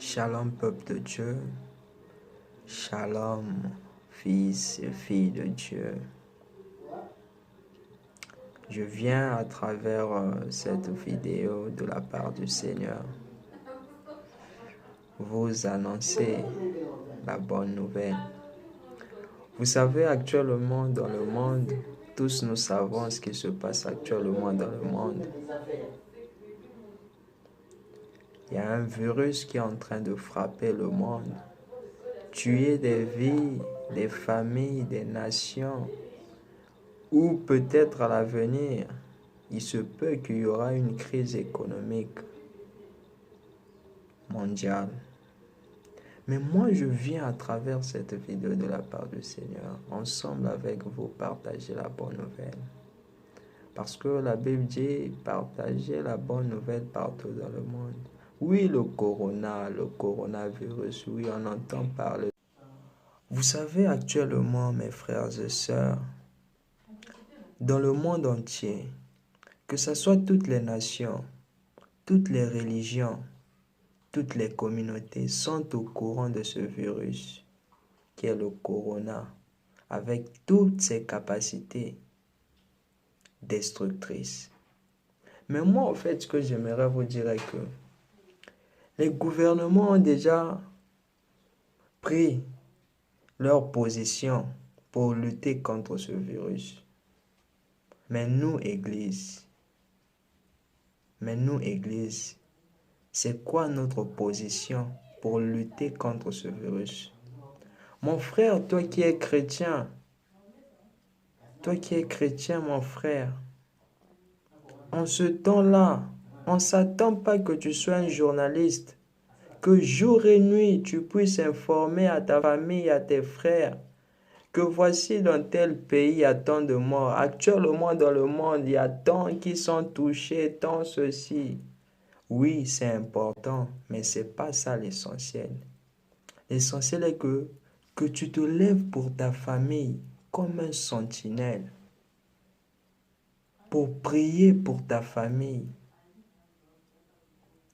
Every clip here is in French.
Shalom peuple de Dieu, Shalom fils et filles de Dieu. Je viens à travers cette vidéo de la part du Seigneur vous annoncer la bonne nouvelle. Vous savez, actuellement dans le monde, tous nous savons ce qui se passe actuellement dans le monde. Il y a un virus qui est en train de frapper le monde, tuer des vies, des familles, des nations, ou peut-être à l'avenir, il se peut qu'il y aura une crise économique mondiale. Mais moi, je viens à travers cette vidéo de la part du Seigneur, ensemble avec vous, partager la bonne nouvelle. Parce que la Bible dit, partagez la bonne nouvelle partout dans le monde. Oui, le coronavirus, oui, on entend parler. Vous savez, actuellement, mes frères et sœurs, dans le monde entier, que ce soit toutes les nations, toutes les religions, toutes les communautés sont au courant de ce virus qui est le corona, avec toutes ses capacités destructrices. Mais moi, en fait, ce que j'aimerais vous dire est que les gouvernements ont déjà pris leur position pour lutter contre ce virus. Mais nous, Église, c'est quoi notre position pour lutter contre ce virus? Mon frère, toi qui es chrétien, mon frère, en ce temps-là, on ne s'attend pas que tu sois un journaliste, que jour et nuit tu puisses informer à ta famille, à tes frères, que voici dans tel pays, il y a tant de morts. Actuellement dans le monde, il y a tant qui sont touchés, tant ceci. Oui, c'est important, mais ce n'est pas ça l'essentiel. L'essentiel est que tu te lèves pour ta famille comme un sentinelle, pour prier pour ta famille.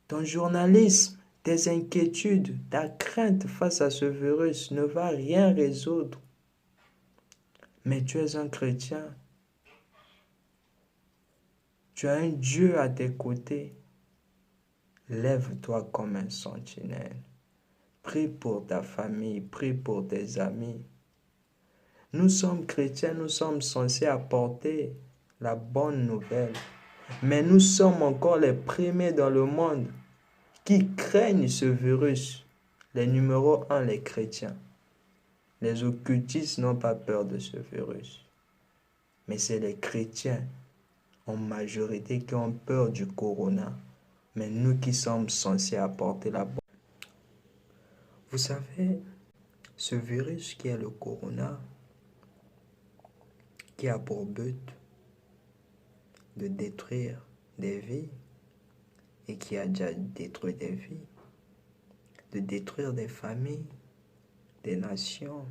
Ton journalisme, tes inquiétudes, ta crainte face à ce virus ne va rien résoudre. Mais tu es un chrétien. Tu as un Dieu à tes côtés. Lève-toi comme un sentinelle. Prie pour ta famille, prie pour tes amis. Nous sommes chrétiens, nous sommes censés apporter la bonne nouvelle. Mais nous sommes encore les premiers dans le monde qui craignent ce virus. Les numéros 1, les chrétiens. Les occultistes n'ont pas peur de ce virus. Mais c'est les chrétiens en majorité qui ont peur du corona. Mais nous qui sommes censés apporter la bonne. Vous savez, ce virus qui est le corona, qui a pour but de détruire des vies et qui a déjà détruit des vies, de détruire des familles, des nations,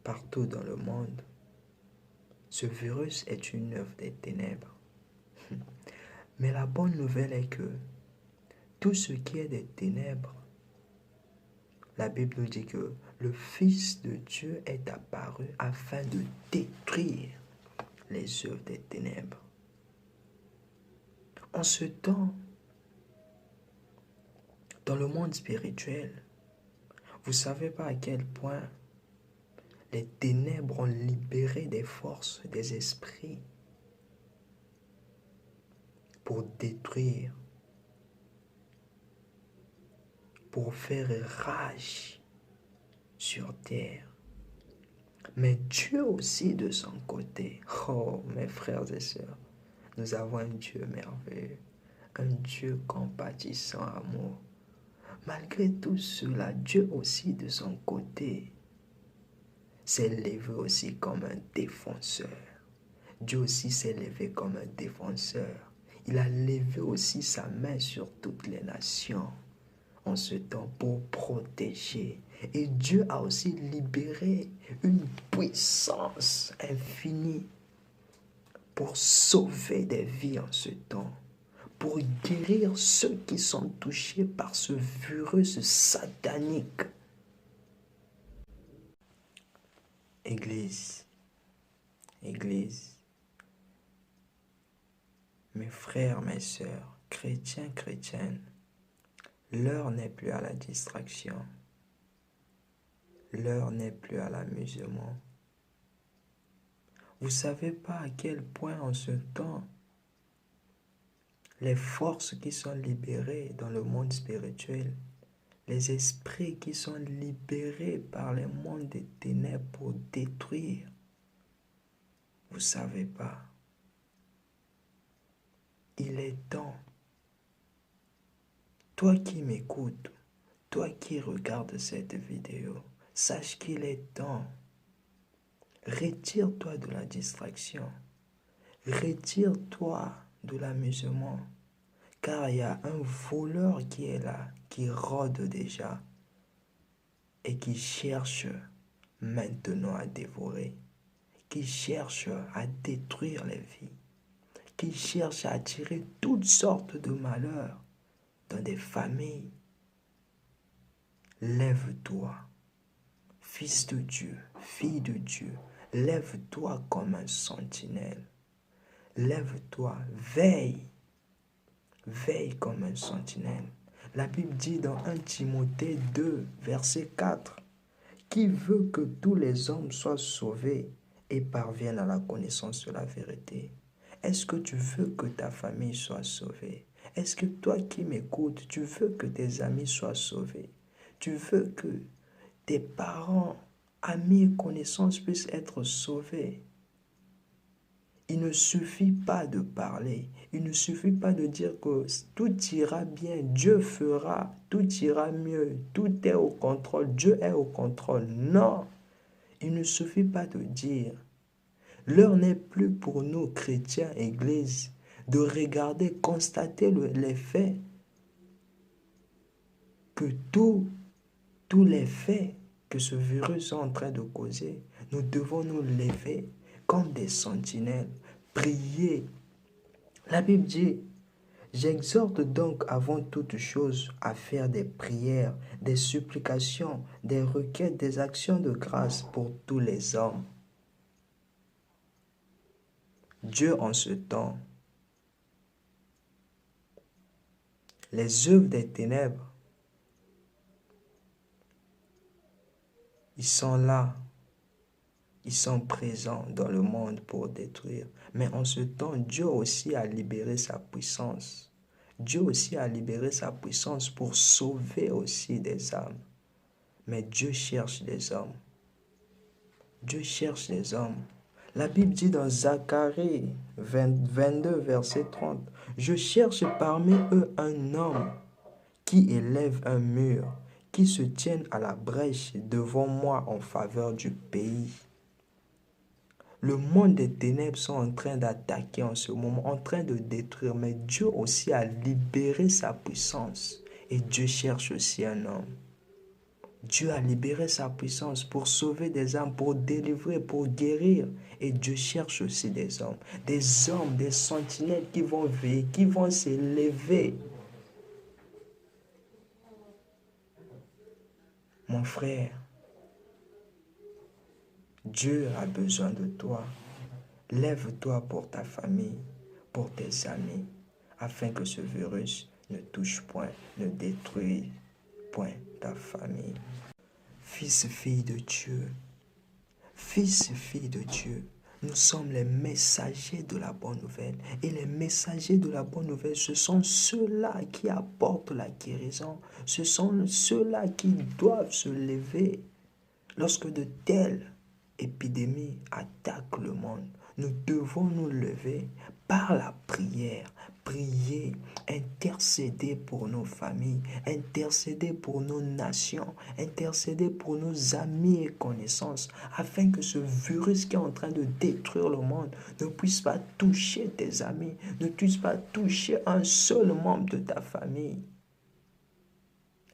partout dans le monde. Ce virus est une œuvre des ténèbres. Mais la bonne nouvelle est que tout ce qui est des ténèbres, la Bible nous dit que le Fils de Dieu est apparu afin de détruire les œuvres des ténèbres. En ce temps, dans le monde spirituel, vous ne savez pas à quel point les ténèbres ont libéré des forces, des esprits pour détruire, pour faire rage sur terre. Mais Dieu aussi de son côté, oh mes frères et sœurs, nous avons un Dieu merveilleux, un Dieu compatissant, amour. Malgré tout cela, Dieu aussi de son côté s'est levé aussi comme un défenseur. Dieu aussi s'est levé comme un défenseur. Il a levé aussi sa main sur toutes les nations en ce temps pour protéger. Et Dieu a aussi libéré une puissance infinie pour sauver des vies en ce temps, pour guérir ceux qui sont touchés par ce virus satanique. Église, Église, mes frères, mes sœurs, chrétiens, chrétiennes, l'heure n'est plus à la distraction. L'heure n'est plus à l'amusement. Vous ne savez pas à quel point en ce temps, les forces qui sont libérées dans le monde spirituel, les esprits qui sont libérés par les mondes des ténèbres pour détruire, vous ne savez pas. Il est temps. Toi qui m'écoutes, toi qui regardes cette vidéo, sache qu'il est temps. Retire-toi de la distraction. Retire-toi de l'amusement. Car il y a un voleur qui est là, qui rôde déjà et qui cherche maintenant à dévorer, qui cherche à détruire les vies, qui cherche à attirer toutes sortes de malheurs dans des familles. Lève-toi, fils de Dieu, fille de Dieu, lève-toi comme un sentinelle. Lève-toi, veille, veille comme un sentinelle. La Bible dit dans 1 Timothée 2, verset 4, « Qui veut que tous les hommes soient sauvés et parviennent à la connaissance de la vérité. » Est-ce que tu veux que ta famille soit sauvée? Est-ce que toi qui m'écoutes, tu veux que tes amis soient sauvés? Tu veux que tes parents, amis et connaissances puissent être sauvés? Il ne suffit pas de parler, il ne suffit pas de dire que tout ira bien, Dieu fera, tout ira mieux, tout est au contrôle, Dieu est au contrôle. Non, il ne suffit pas de dire. L'heure n'est plus pour nous, chrétiens, églises, de regarder, constater les faits, que tous les faits que ce virus est en train de causer, nous devons nous lever comme des sentinelles, prier. La Bible dit, « J'exhorte donc avant toute chose à faire des prières, des supplications, des requêtes, des actions de grâce pour tous les hommes. » Dieu en ce temps, les œuvres des ténèbres, ils sont là, ils sont présents dans le monde pour détruire. Mais en ce temps, Dieu aussi a libéré sa puissance. Dieu aussi a libéré sa puissance pour sauver aussi des âmes. Mais Dieu cherche des hommes. Dieu cherche des hommes. La Bible dit dans Zacharie 22, verset 30, « Je cherche parmi eux un homme qui élève un mur, qui se tienne à la brèche devant moi en faveur du pays. » Le monde des ténèbres sont en train d'attaquer en ce moment, en train de détruire, mais Dieu aussi a libéré sa puissance. Et Dieu cherche aussi un homme. Dieu a libéré sa puissance pour sauver des âmes, pour délivrer, pour guérir. Et Dieu cherche aussi des hommes, des sentinelles qui vont veiller, qui vont s'élever. Mon frère, Dieu a besoin de toi. Lève-toi pour ta famille, pour tes amis, afin que ce virus ne touche point, ne détruise point ta famille. Fils, fille de Dieu, fils, fille de Dieu, nous sommes les messagers de la bonne nouvelle. Et les messagers de la bonne nouvelle, ce sont ceux-là qui apportent la guérison. Ce sont ceux-là qui doivent se lever lorsque de telles épidémies attaquent le monde. Nous devons nous lever par la prière, prier, intercéder pour nos familles, intercéder pour nos nations, intercéder pour nos amis et connaissances, afin que ce virus qui est en train de détruire le monde ne puisse pas toucher tes amis, ne puisse pas toucher un seul membre de ta famille.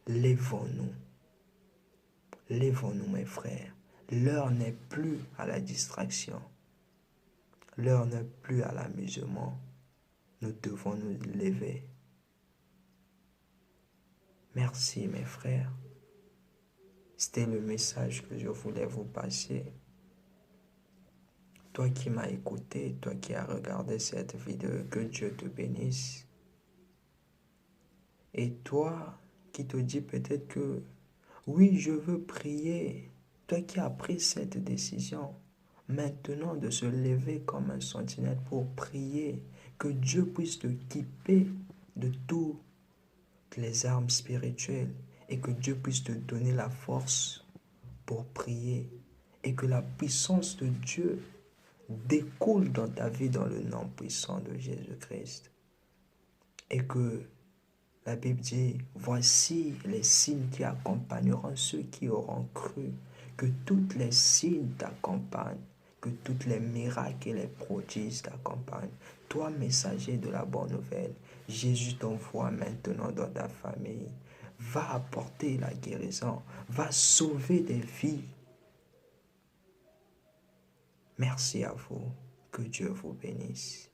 Lèvons-nous, lèvons-nous mes frères. L'heure n'est plus à la distraction. L'heure n'est plus à l'amusement. nous devons nous lever. Merci mes frères. C'était le message que je voulais vous passer. Toi qui m'as écouté, toi qui as regardé cette vidéo, que Dieu te bénisse. Et toi qui te dis peut-être que oui, je veux prier. Toi qui as pris cette décision, maintenant de se lever comme un sentinelle pour prier, que Dieu puisse te équiper de toutes les armes spirituelles et que Dieu puisse te donner la force pour prier et que la puissance de Dieu découle dans ta vie dans le nom puissant de Jésus-Christ. Et que la Bible dit, voici les signes qui accompagneront ceux qui auront cru, que tous les signes t'accompagnent, que tous les miracles et les prodiges t'accompagnent. Toi, messager de la bonne nouvelle, Jésus t'envoie maintenant dans ta famille. Va apporter la guérison, va sauver des vies. Merci à vous, que Dieu vous bénisse.